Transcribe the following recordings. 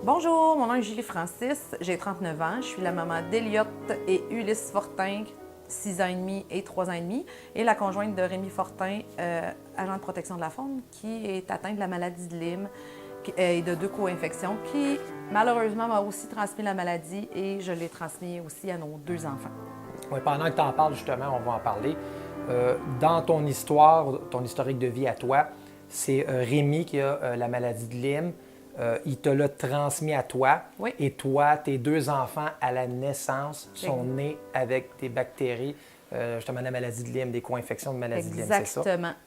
Bonjour, mon nom est Julie Francis, j'ai 39 ans, je suis la maman d'Eliott et Ulysse Fortin, 6 ans et demi et 3 ans et demi, et la conjointe de Rémi Fortin, agent de protection de la faune, qui est atteint de la maladie de Lyme et de 2 co-infections, qui malheureusement m'a aussi transmis la maladie et je l'ai transmis aussi à nos 2 enfants. Oui, pendant que tu en parles, justement, on va en parler. Dans ton histoire, ton historique de vie à toi, c'est Rémi qui a la maladie de Lyme. Il te l'a transmis à toi. Oui. Et toi, tes 2 enfants, à la naissance, sont nés avec des bactéries, justement la maladie de Lyme, des co-infections de maladie de Lyme, c'est ça?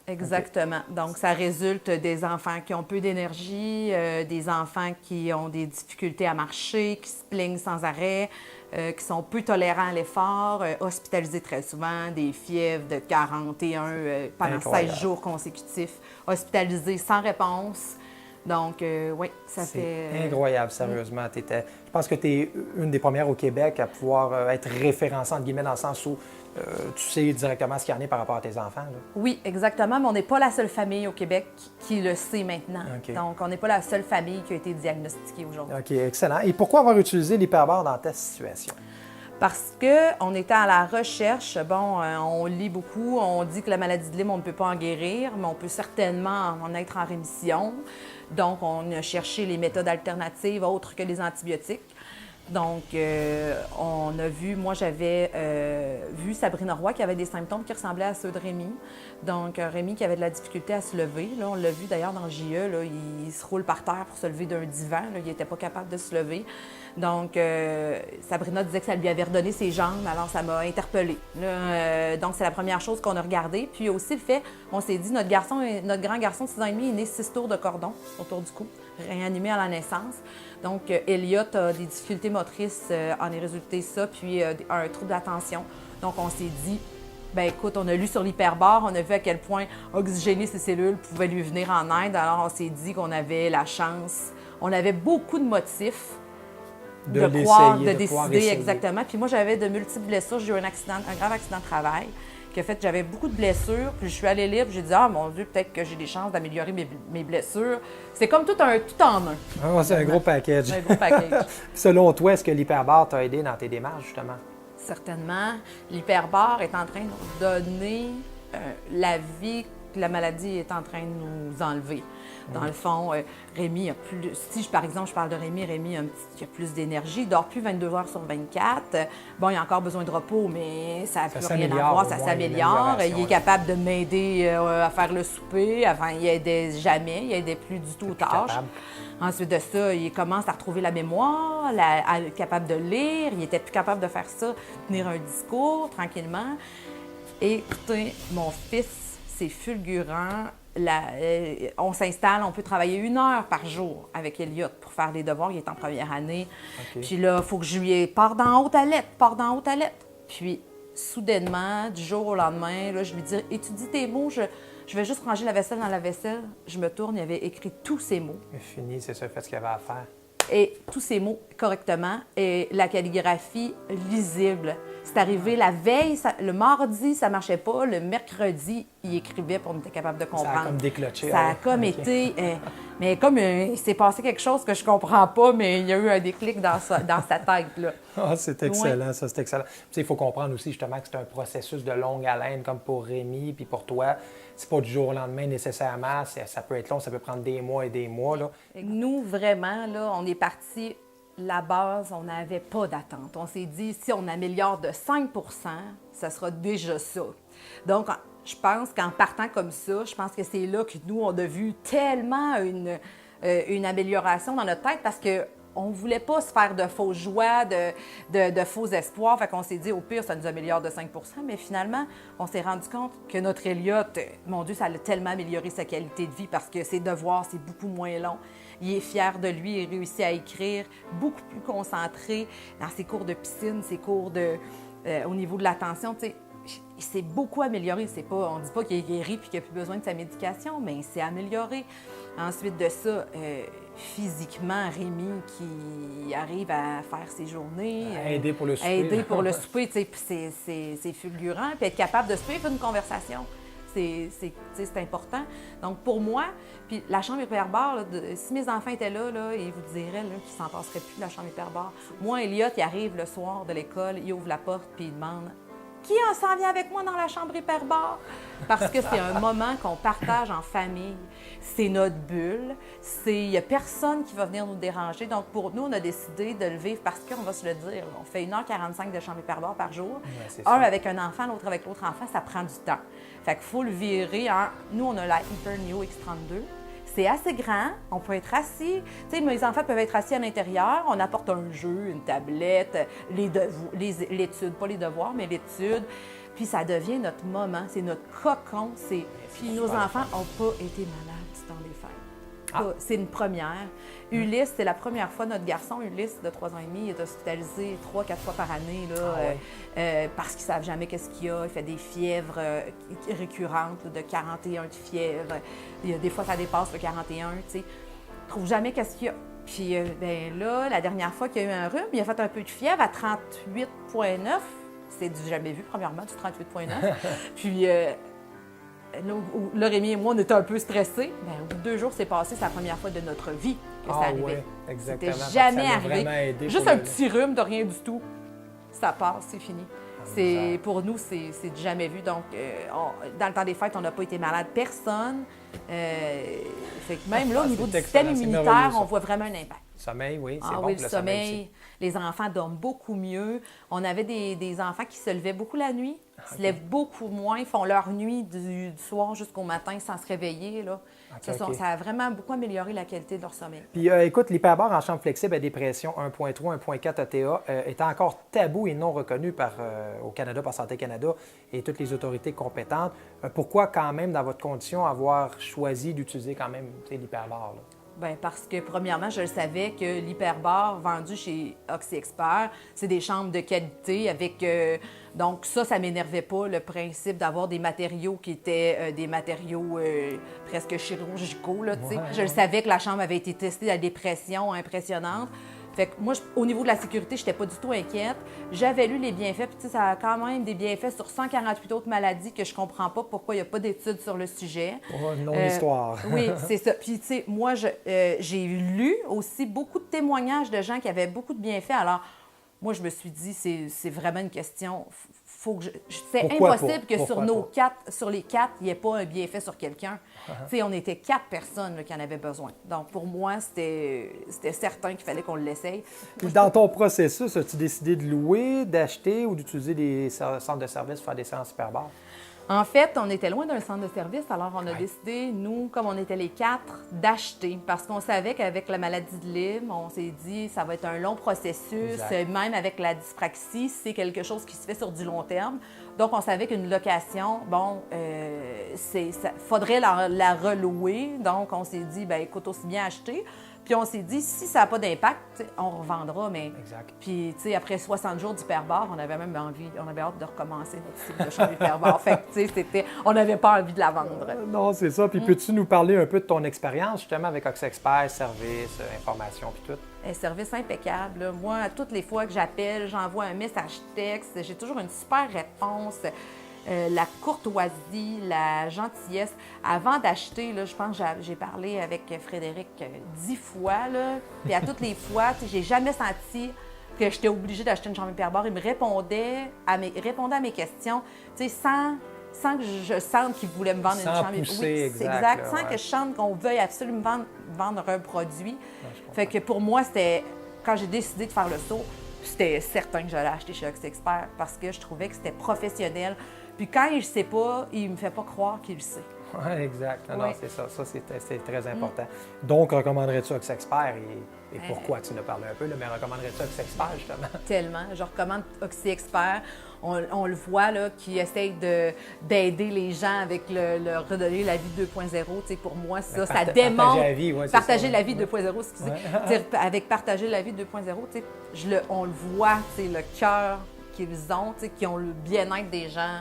Exactement. Okay. Donc, ça résulte des enfants qui ont peu d'énergie, des enfants qui ont des difficultés à marcher, qui se plaignent sans arrêt, qui sont peu tolérants à l'effort, hospitalisés très souvent, des fièvres de 41 pendant 16 jours consécutifs, hospitalisés sans réponse. Donc, oui, ça fait... C'est incroyable, sérieusement. Je pense que tu es une des premières au Québec à pouvoir être référencée, entre guillemets, dans le sens où tu sais directement ce qu'il y en est par rapport à tes enfants. Là. Oui, exactement, mais on n'est pas la seule famille au Québec qui le sait maintenant. Okay. Donc, on n'est pas la seule famille qui a été diagnostiquée aujourd'hui. OK, excellent. Et pourquoi avoir utilisé l'hyperbare dans ta situation? Parce qu'on était à la recherche. Bon, on lit beaucoup, on dit que la maladie de Lyme, on ne peut pas en guérir, mais on peut certainement en être en rémission. Donc, on a cherché les méthodes alternatives autres que les antibiotiques. Donc, on a vu, moi j'avais vu Sabrina Roy qui avait des symptômes qui ressemblaient à ceux de Rémi. Donc, Rémi qui avait de la difficulté à se lever. Là, on l'a vu d'ailleurs dans le JE, là, il se roule par terre pour se lever d'un divan. Là, il n'était pas capable de se lever. Donc, Sabrina disait que ça lui avait redonné ses jambes, alors ça m'a interpellée. Donc, c'est la première chose qu'on a regardée. Puis aussi le fait, on s'est dit, notre grand garçon de 6 ans et demi est né 6 tours de cordon autour du cou, réanimé à la naissance. Donc, Eliott a des difficultés motrices, en est résulté ça, puis un trouble d'attention. Donc, on s'est dit, bien écoute, on a lu sur l'hyperbare, on a vu à quel point oxygéner ses cellules pouvait lui venir en aide. Alors, on s'est dit qu'on avait la chance, on avait beaucoup de motifs de décider exactement. Puis moi, j'avais de multiples blessures. J'ai eu un grave accident de travail qui a fait que j'avais beaucoup de blessures. Puis je suis allée libre. J'ai dit, ah mon Dieu, peut-être que j'ai des chances d'améliorer mes blessures. C'est comme tout en un. Ah, c'est un gros package. Un gros package. Selon toi, est-ce que l'hyperbare t'a aidé dans tes démarches, justement? Certainement. L'hyperbare est en train de nous donner la vie que la maladie est en train de nous enlever. Dans le fond, Rémi a plus... Si, par exemple, je parle de Rémi, Rémi a plus d'énergie. Il dort plus 22 heures sur 24. Bon, il a encore besoin de repos, mais ça n'a plus rien à voir. Ça s'améliore. Il est capable de m'aider à faire le souper. Enfin, il aidait jamais. Il aidait plus du tout aux tâches. Ensuite de ça, il commence à retrouver la mémoire, à être capable de lire. Il était plus capable de faire ça, tenir un discours tranquillement. Et écoutez, mon fils, c'est fulgurant. On s'installe, on peut travailler 1 heure par jour avec Eliott pour faire les devoirs. Il est en première année. Okay. Puis là, il faut que je lui parte d'en haut à lettres. Puis, soudainement, du jour au lendemain, là, je lui dis « Étudie tes mots, je vais juste ranger la vaisselle dans la vaisselle. » Je me tourne, il avait écrit tous ces mots. C'est fini, c'est ça, fait ce qu'il y avait à faire. Et tous ces mots correctement. Et la calligraphie lisible. C'est arrivé la veille, le mardi, ça marchait pas. Le mercredi, il écrivait pour on était capable de comprendre. Ça a comme déclenché. Ça a comme été... mais comme il s'est passé quelque chose que je comprends pas, mais il y a eu un déclic dans sa tête, là. Ah, c'est excellent, ça, c'est excellent. Tu sais, il faut comprendre aussi, justement, que c'est un processus de longue haleine, comme pour Rémi, puis pour toi. C'est pas du jour au lendemain nécessairement. Ça peut être long, ça peut prendre des mois et des mois, là. Nous, vraiment, là, on est partis... La base, on n'avait pas d'attente. On s'est dit, si on améliore de 5 ça sera déjà ça. Donc, je pense qu'en partant comme ça, je pense que c'est là que nous, on a vu tellement une amélioration dans notre tête parce qu'on ne voulait pas se faire de fausses joies, de faux espoirs. Fait qu'on s'est dit, au pire, ça nous améliore de 5 mais finalement, on s'est rendu compte que notre Eliott, mon Dieu, ça a tellement amélioré sa qualité de vie parce que ses devoirs, c'est beaucoup moins long. Il est fier de lui, il réussit à écrire, beaucoup plus concentré dans ses cours de piscine, ses cours au niveau de l'attention. Tu sais, il s'est beaucoup amélioré. On ne dit pas qu'il est guéri et qu'il n'a plus besoin de sa médication, mais il s'est amélioré. Ensuite de ça, physiquement, Rémi qui arrive à faire ses journées. Aider pour le souper. Aider pour le souper, tu sais, puis c'est fulgurant. Puis être capable de suivre une conversation, c'est important. Donc pour moi, puis la chambre hyperbare, si mes enfants étaient là, ils vous diraient qu'ils ne s'en passeraient plus de la chambre hyperbare. Moi, Elliot, il arrive le soir de l'école, il ouvre la porte, puis il demande qui en s'en vient avec moi dans la chambre hyperbare? Parce que c'est un moment qu'on partage en famille. C'est notre bulle. Il n'y a personne qui va venir nous déranger. Donc, pour nous, on a décidé de le vivre parce qu'on va se le dire. On fait 1h45 de chambre hyperbare par jour. Ouais, un avec un enfant, l'autre avec l'autre enfant, ça prend du temps. Fait qu'il faut le virer. Nous, on a la Hyper Neo X32. C'est assez grand, on peut être assis. Tu sais, mes enfants peuvent être assis à l'intérieur. On apporte un jeu, une tablette, l'étude, pas les devoirs, mais l'étude. Puis ça devient notre moment, c'est notre cocon. Puis nos enfants n'ont pas été malades du temps des fêtes. C'est une première. Ulysse, c'est la première fois, notre garçon, Ulysse, de 3 ans et demi, est hospitalisé 3-4 fois par année parce qu'ils ne savent jamais qu'est-ce qu'il y a. Il fait des fièvres récurrentes de 41 de fièvre. Il y a des fois, ça dépasse le 41, tu sais. Il ne trouve jamais qu'est-ce qu'il y a. Puis là, la dernière fois qu'il y a eu un rhume, il a fait un peu de fièvre à 38,9. C'est du jamais vu, premièrement, du 38,9. Puis là, Rémi et moi, on était un peu stressés. Au bout de 2 jours, c'est passé, c'est la première fois de notre vie que ça arrivait. Ouais, exactement. C'était jamais arrivé. Juste un petit rhume de rien du tout. Ça passe, c'est fini. Pour nous, c'est du jamais vu. Donc, dans le temps des fêtes, on n'a pas été malade. Personne. Fait que même là, au niveau du système immunitaire, on voit vraiment un impact. Sommeil, oui, c'est bon. Oui, le sommeil. Les enfants dorment beaucoup mieux. On avait des enfants qui se levaient beaucoup la nuit, se lèvent beaucoup moins, font leur nuit du soir jusqu'au matin sans se réveiller. Là. Ça a vraiment beaucoup amélioré la qualité de leur sommeil. Puis écoute, l'hyperbare en chambre flexible à dépression 1.3, 1.4 ATA est encore tabou et non reconnu au Canada par Santé Canada et toutes les autorités compétentes. Pourquoi quand même, dans votre condition, avoir choisi d'utiliser quand même l'hyperbare? Bien, parce que, premièrement, je le savais que l'hyperbare vendu chez OxyExpert, c'est des chambres de qualité avec... donc, ça m'énervait pas, le principe d'avoir des matériaux qui étaient des matériaux presque chirurgicaux, là, tu sais. Je le savais que la chambre avait été testée à des pressions impressionnantes. Fait que moi, au niveau de la sécurité, je n'étais pas du tout inquiète. J'avais lu les bienfaits, puis ça a quand même des bienfaits sur 148 autres maladies que je comprends pas pourquoi il n'y a pas d'études sur le sujet. Non-histoire. Oui, c'est ça. Puis, tu sais, moi, j'ai lu aussi beaucoup de témoignages de gens qui avaient beaucoup de bienfaits. Alors, moi, je me suis dit, c'est vraiment une question... C'est impossible que sur les 4, il n'y ait pas un bienfait sur quelqu'un. Tu sais, on était 4 personnes là, qui en avaient besoin. Donc, pour moi, c'était certain qu'il fallait qu'on l'essaye. Puis dans ton processus, as-tu décidé de louer, d'acheter ou d'utiliser des centres de services pour faire des séances hyperbares? En fait, on était loin d'un centre de service, alors on a décidé, nous, comme on était les 4, d'acheter. Parce qu'on savait qu'avec la maladie de Lyme, on s'est dit ça va être un long processus. Même avec la dyspraxie, c'est quelque chose qui se fait sur du long terme. Donc, on savait qu'une location, faudrait la relouer. Donc, on s'est dit, bien, écoute, aussi bien acheter. Puis on s'est dit, si ça n'a pas d'impact, on revendra, mais... Exact. Puis, tu sais, après 60 jours d'hyperbare, on avait hâte de recommencer notre cycle de chambre hyperbare. Fait que, tu sais, on n'avait pas envie de la vendre. Non, c'est ça. Puis peux-tu nous parler un peu de ton expérience, justement, avec OxyExpert, service, information, puis tout? Un service impeccable. Là. Moi, toutes les fois que j'appelle, j'envoie un message texte, j'ai toujours une super réponse. La courtoisie, la gentillesse. Avant d'acheter, là, je pense que j'ai parlé avec Frédéric 10 fois. Là, puis à toutes les fois, j'ai jamais senti que j'étais obligée d'acheter une chambre hyperbare. Il me répondait à mes questions sans que je sente qu'il voulait me vendre une chambre hyperbare. Oui, exact. Sans que je sente qu'on veuille absolument vendre un produit. Fait que pour moi, c'était quand j'ai décidé de faire le saut, c'était certain que j'allais acheter chez OxyExpert parce que je trouvais que c'était professionnel. Puis quand il ne sait pas, il ne me fait pas croire qu'il le sait. Oui, exact. Non, c'est ça. Ça, c'est très important. Donc, recommanderais-tu OxyExpert et pourquoi? Tu en as parlé un peu, là, mais recommanderais-tu OxyExpert, justement? Tellement. Je recommande OxyExpert. On le voit, là, qui essaye d'aider les gens avec le redonner la vie 2.0. Pour moi, ça démontre... Partager la vie, oui, Partager la vie 2.0, excusez. Avec partager la vie 2.0, on le voit, le cœur qu'ils ont, tu sais, qui ont le bien-être des gens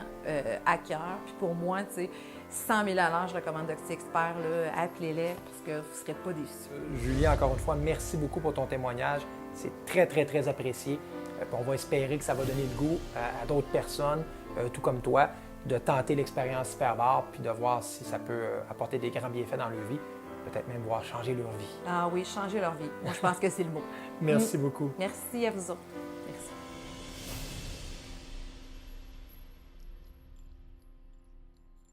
à cœur. Puis pour moi, tu sais, 100 000 à l'heure, je recommande DoxyExpert, là, appelez-les parce que vous ne serez pas déçus. Julie, encore une fois, merci beaucoup pour ton témoignage. C'est très, très, très apprécié. On va espérer que ça va donner le goût à d'autres personnes, tout comme toi, de tenter l'expérience Hyperbar puis de voir si ça peut apporter des grands bienfaits dans leur vie, peut-être même voir changer leur vie. Ah oui, changer leur vie. Moi, je pense que c'est le mot. Merci beaucoup. Merci à vous autres.